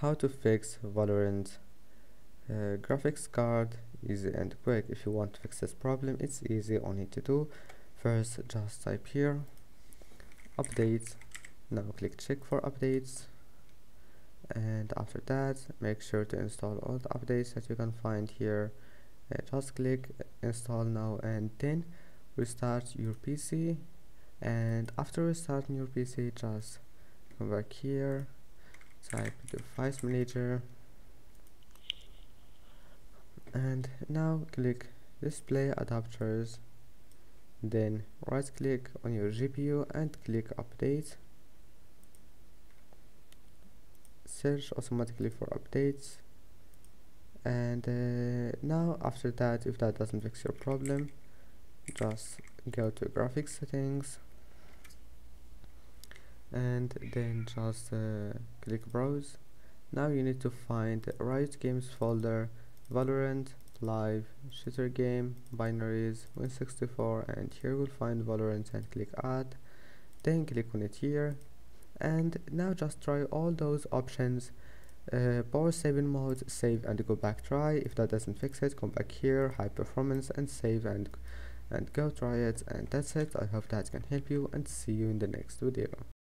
how to fix Valorant graphics card, easy and quick. If you want to fix this problem, it's easy. All you need to do, first just type here updates. Now click check for updates, and after that make sure to install all the updates that you can find here. Just click install now, and then restart your PC. And after restarting your PC, just come back here, type device manager, and now click display adapters, then right click on your GPU and click update. Search automatically for updates, and now after that, if that doesn't fix your problem, just go to graphics settings and then just click browse. Now you need to find Riot Games folder, Valorant, Live, Shooter Game, Binaries, Win64, and here we'll find Valorant and click add, then click on it here, and now just try all those options. Power saving mode, save and go back, try. If that doesn't fix it, come back here, high performance, and save and go try it. And that's it. I hope that can help you, and see you in the next video.